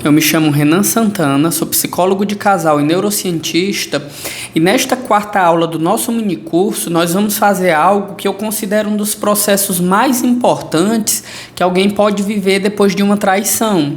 Eu me chamo Renan Santana, sou psicólogo de casal e neurocientista, e nesta quarta aula do nosso minicurso nós vamos fazer algo que eu considero um dos processos mais importantes que alguém pode viver depois de uma traição.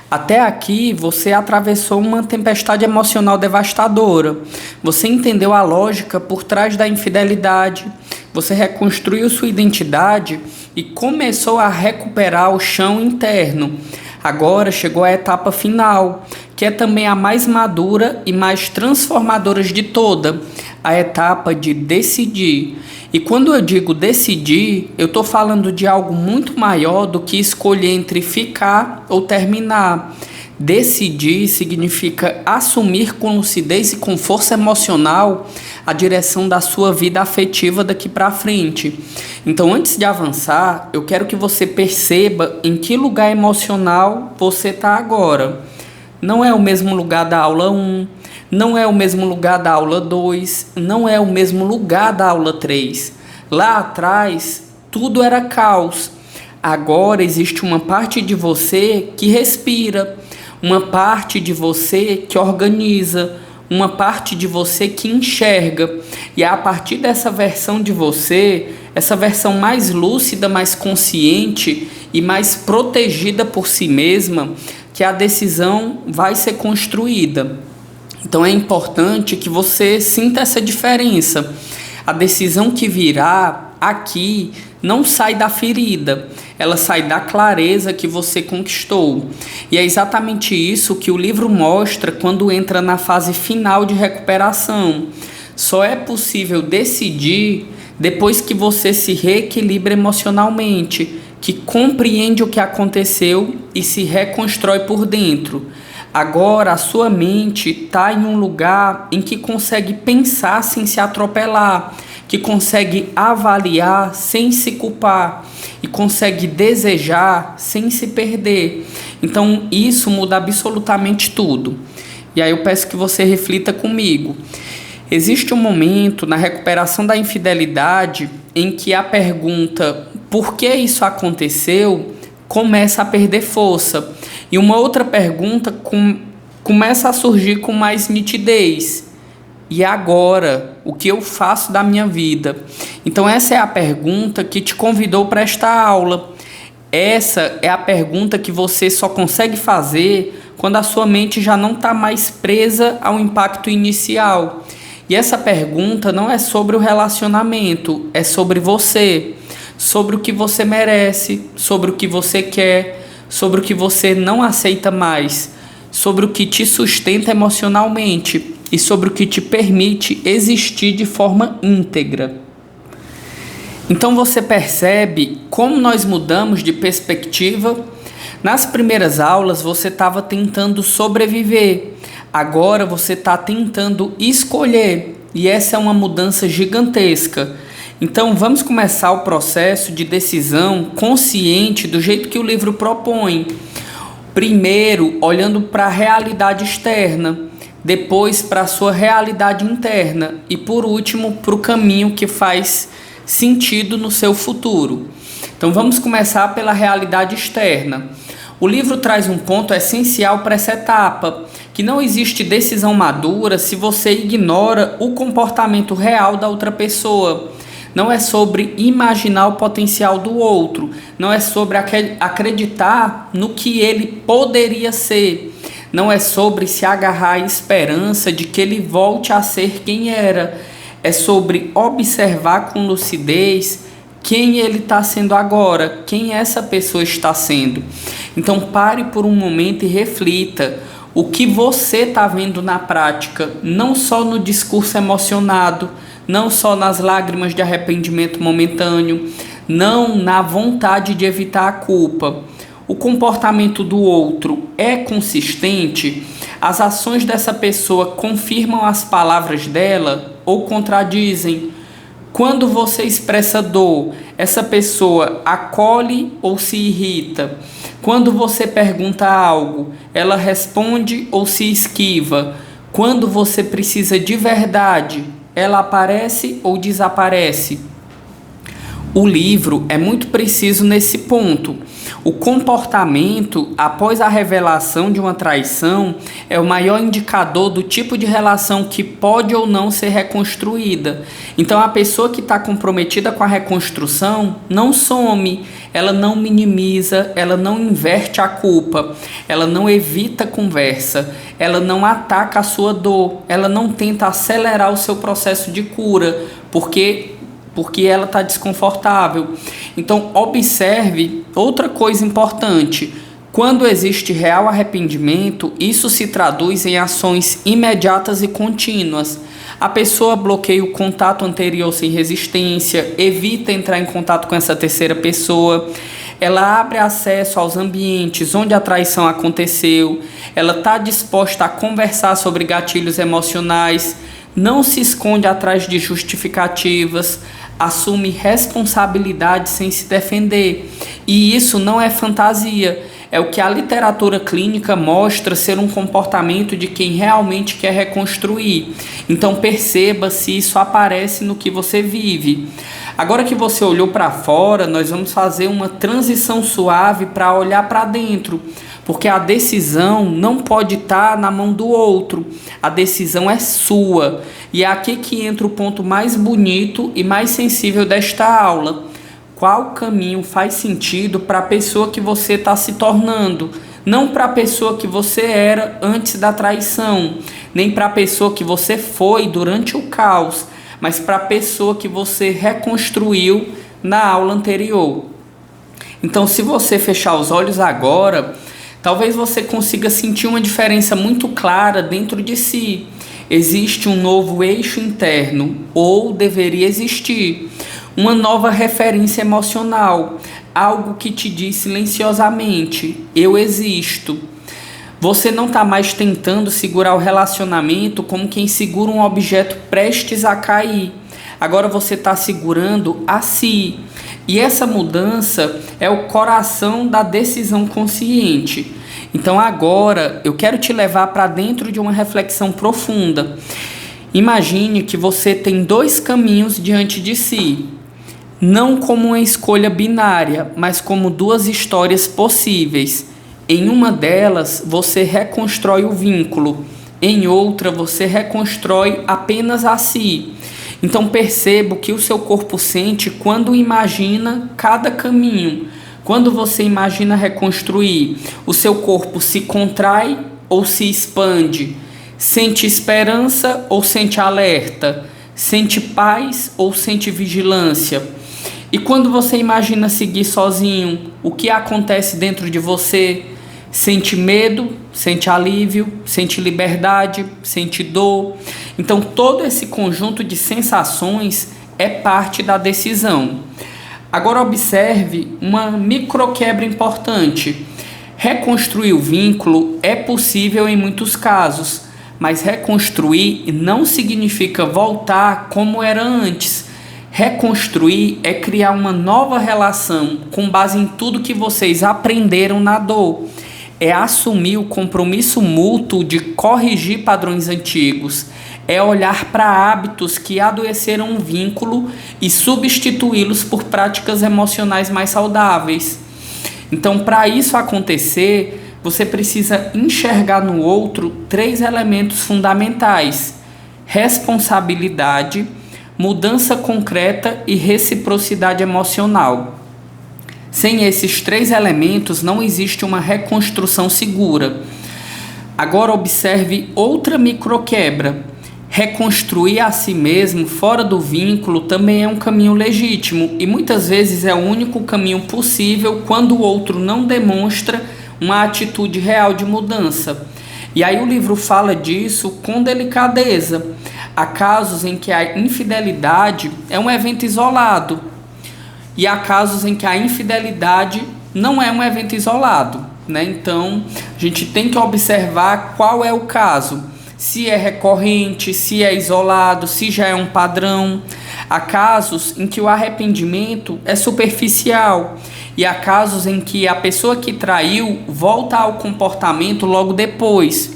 Até aqui você atravessou uma tempestade emocional devastadora, você entendeu a lógica por trás da infidelidade, você reconstruiu sua identidade e começou a recuperar o chão interno. Agora chegou a etapa final, que é também a mais madura e mais transformadora de toda, a etapa de decidir. E quando eu digo decidir, eu estou falando de algo muito maior do que escolher entre ficar ou terminar. Decidir significa assumir com lucidez e com força emocional a direção da sua vida afetiva daqui para frente. Então, antes de avançar, eu quero que você perceba em que lugar emocional você está agora. Não é o mesmo lugar da aula 1, não é o mesmo lugar da aula 2, não é o mesmo lugar da aula 3. Lá atrás, tudo era caos. Agora existe uma parte de você que respira, uma parte de você que organiza, uma parte de você que enxerga. E é a partir dessa versão de você, essa versão mais lúcida, mais consciente e mais protegida por si mesma, que a decisão vai ser construída. Então é importante que você sinta essa diferença. A decisão que virá aqui não sai da ferida, ela sai da clareza que você conquistou. E é exatamente isso que o livro mostra quando entra na fase final de recuperação. Só é possível decidir depois que você se reequilibra emocionalmente, que compreende o que aconteceu e se reconstrói por dentro. Agora a sua mente está em um lugar em que consegue pensar sem se atropelar, que consegue avaliar sem se culpar e consegue desejar sem se perder. Então isso muda absolutamente tudo. E aí eu peço que você reflita comigo. Existe um momento na recuperação da infidelidade em que a pergunta por que isso aconteceu começa a perder força. E uma outra pergunta começa a surgir com mais nitidez. E agora, o que eu faço da minha vida? Então essa é a pergunta que te convidou para esta aula. Essa é a pergunta que você só consegue fazer quando a sua mente já não está mais presa ao impacto inicial. E essa pergunta não é sobre o relacionamento, é sobre você, sobre o que você merece, sobre o que você quer, sobre o que você não aceita mais, sobre o que te sustenta emocionalmente e sobre o que te permite existir de forma íntegra. Então você percebe como nós mudamos de perspectiva? Nas primeiras aulas você estava tentando sobreviver, agora você está tentando escolher, e essa é uma mudança gigantesca. Então vamos começar o processo de decisão consciente do jeito que o livro propõe. Primeiro, olhando para a realidade externa, depois para a sua realidade interna e por último para o caminho que faz sentido no seu futuro. Então vamos começar pela realidade externa. O livro traz um ponto essencial para essa etapa, que não existe decisão madura se você ignora o comportamento real da outra pessoa. Não é sobre imaginar o potencial do outro, não é sobre acreditar no que ele poderia ser, não é sobre se agarrar à esperança de que ele volte a ser quem era, é sobre observar com lucidez quem ele está sendo agora, quem essa pessoa está sendo. Então pare por um momento e reflita o que você está vendo na prática, não só no discurso emocionado, não só nas lágrimas de arrependimento momentâneo, não na vontade de evitar a culpa. O comportamento do outro é consistente? As ações dessa pessoa confirmam as palavras dela ou contradizem? Quando você expressa dor, essa pessoa acolhe ou se irrita? Quando você pergunta algo, ela responde ou se esquiva? Quando você precisa de verdade, ela aparece ou desaparece? O livro é muito preciso nesse ponto. O comportamento após a revelação de uma traição é o maior indicador do tipo de relação que pode ou não ser reconstruída. Então, a pessoa que está comprometida com a reconstrução não some, ela não minimiza, ela não inverte a culpa, ela não evita conversa, ela não ataca a sua dor, ela não tenta acelerar o seu processo de cura, porque ela está desconfortável. Então, observe outra coisa importante. Quando existe real arrependimento, isso se traduz em ações imediatas e contínuas. A pessoa bloqueia o contato anterior sem resistência, evita entrar em contato com essa terceira pessoa, ela abre acesso aos ambientes onde a traição aconteceu, ela está disposta a conversar sobre gatilhos emocionais, não se esconde atrás de justificativas, assume responsabilidade sem se defender. E isso não é fantasia, é o que a literatura clínica mostra ser um comportamento de quem realmente quer reconstruir. Então perceba se isso aparece no que você vive. Agora que você olhou para fora, nós vamos fazer uma transição suave para olhar para dentro. Porque a decisão não pode estar na mão do outro, a decisão é sua. E é aqui que entra o ponto mais bonito e mais sensível desta aula. Qual caminho faz sentido para a pessoa que você está se tornando? Não para a pessoa que você era antes da traição, nem para a pessoa que você foi durante o caos, mas para a pessoa que você reconstruiu na aula anterior. Então, se você fechar os olhos agora, talvez você consiga sentir uma diferença muito clara dentro de si. Existe um novo eixo interno, ou deveria existir, uma nova referência emocional, algo que te diz silenciosamente: eu existo. Você não está mais tentando segurar o relacionamento como quem segura um objeto prestes a cair. Agora você está segurando a si. E essa mudança é o coração da decisão consciente. Então agora eu quero te levar para dentro de uma reflexão profunda. Imagine que você tem dois caminhos diante de si. Não como uma escolha binária, mas como duas histórias possíveis. Em uma delas, você reconstrói o vínculo. Em outra, você reconstrói apenas a si. Então perceba o que o seu corpo sente quando imagina cada caminho. Quando você imagina reconstruir, o seu corpo se contrai ou se expande? Sente esperança ou sente alerta? Sente paz ou sente vigilância? E quando você imagina seguir sozinho, o que acontece dentro de você? Sente medo, sente alívio, sente liberdade, sente dor. Então todo esse conjunto de sensações é parte da decisão. Agora observe uma microquebra importante. Reconstruir o vínculo é possível em muitos casos, mas reconstruir não significa voltar como era antes. Reconstruir é criar uma nova relação com base em tudo que vocês aprenderam na dor. É assumir o compromisso mútuo de corrigir padrões antigos. É olhar para hábitos que adoeceram um vínculo e substituí-los por práticas emocionais mais saudáveis. Então, para isso acontecer, você precisa enxergar no outro 3 elementos fundamentais: responsabilidade, mudança concreta e reciprocidade emocional. Sem esses 3 elementos, não existe uma reconstrução segura. Agora observe outra microquebra. Reconstruir a si mesmo fora do vínculo também é um caminho legítimo e muitas vezes é o único caminho possível quando o outro não demonstra uma atitude real de mudança. E aí o livro fala disso com delicadeza. Há casos em que a infidelidade é um evento isolado e há casos em que a infidelidade não é um evento isolado, né? Então a gente tem que observar qual é o caso. Se é recorrente, se é isolado, se já é um padrão. Há casos em que o arrependimento é superficial e há casos em que a pessoa que traiu volta ao comportamento logo depois.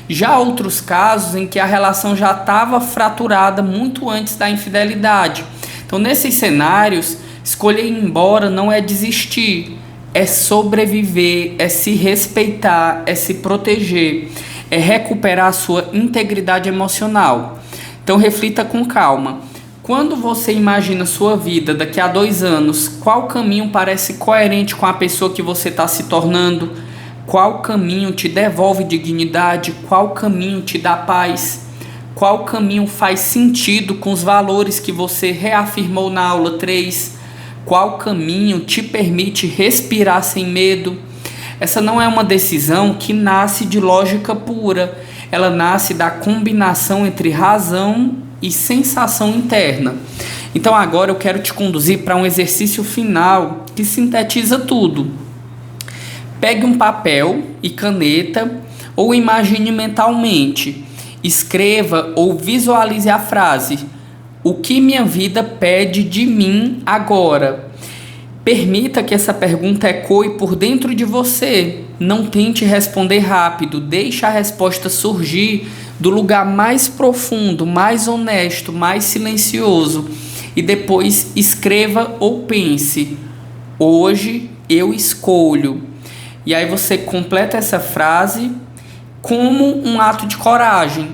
Já há outros casos em que a relação já estava fraturada muito antes da infidelidade. Então, nesses cenários, Escolher ir embora não é desistir, é sobreviver, é se respeitar, é se proteger, é recuperar a sua integridade emocional. Então reflita com calma. Quando você imagina sua vida daqui a 2 anos, qual caminho parece coerente com a pessoa que você está se tornando? Qual caminho te devolve dignidade? Qual caminho te dá paz? Qual caminho faz sentido com os valores que você reafirmou na aula 3? Qual caminho te permite respirar sem medo? Essa não é uma decisão que nasce de lógica pura. Ela nasce da combinação entre razão e sensação interna. Então agora eu quero te conduzir para um exercício final que sintetiza tudo. Pegue um papel e caneta ou imagine mentalmente. Escreva ou visualize a frase: o que minha vida pede de mim agora? Permita que essa pergunta ecoe por dentro de você. Não tente responder rápido. Deixe a resposta surgir do lugar mais profundo, mais honesto, mais silencioso. E depois escreva ou pense: hoje eu escolho. E aí você completa essa frase como um ato de coragem.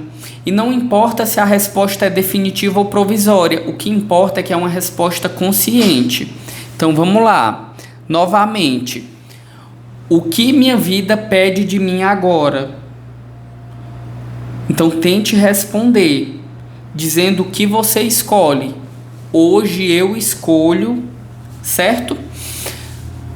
E não importa se a resposta é definitiva ou provisória, o que importa é que é uma resposta consciente. Então vamos lá, novamente. O que minha vida pede de mim agora? Então tente responder, dizendo o que você escolhe. Hoje eu escolho, certo?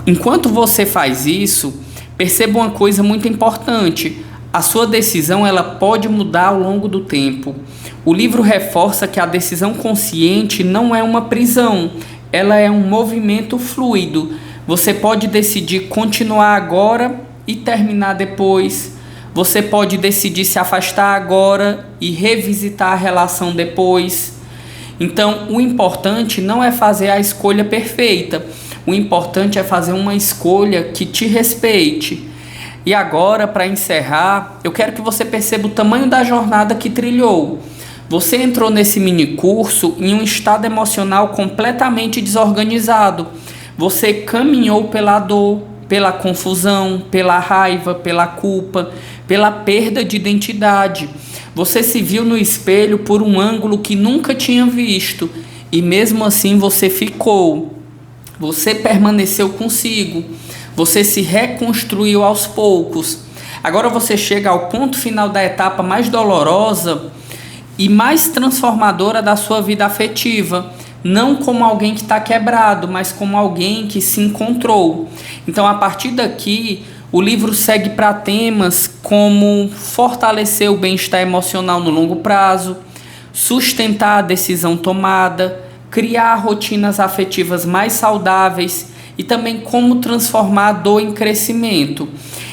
Enquanto você faz isso, perceba uma coisa muito importante. A sua decisão ela pode mudar ao longo do tempo. O livro reforça que a decisão consciente não é uma prisão, ela é um movimento fluido. Você pode decidir continuar agora e terminar depois. Você pode decidir se afastar agora e revisitar a relação depois. Então, o importante não é fazer a escolha perfeita. O importante é fazer uma escolha que te respeite. E agora, para encerrar, eu quero que você perceba o tamanho da jornada que trilhou. Você entrou nesse mini curso em um estado emocional completamente desorganizado. Você caminhou pela dor, pela confusão, pela raiva, pela culpa, pela perda de identidade. Você se viu no espelho por um ângulo que nunca tinha visto e mesmo assim você ficou. Você permaneceu consigo. Você se reconstruiu aos poucos. Agora você chega ao ponto final da etapa mais dolorosa e mais transformadora da sua vida afetiva. Não como alguém que está quebrado, mas como alguém que se encontrou. Então, a partir daqui, o livro segue para temas como fortalecer o bem-estar emocional no longo prazo, sustentar a decisão tomada, criar rotinas afetivas mais saudáveis e também como transformar a dor em crescimento.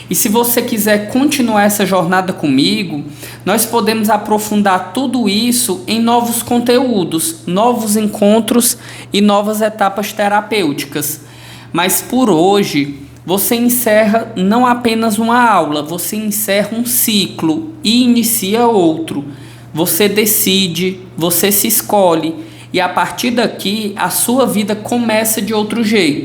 E se você quiser continuar essa jornada comigo, nós podemos aprofundar tudo isso em novos conteúdos, novos encontros e novas etapas terapêuticas. Mas por hoje, você encerra não apenas uma aula, você encerra um ciclo e inicia outro. Você decide, você se escolhe e a partir daqui a sua vida começa de outro jeito.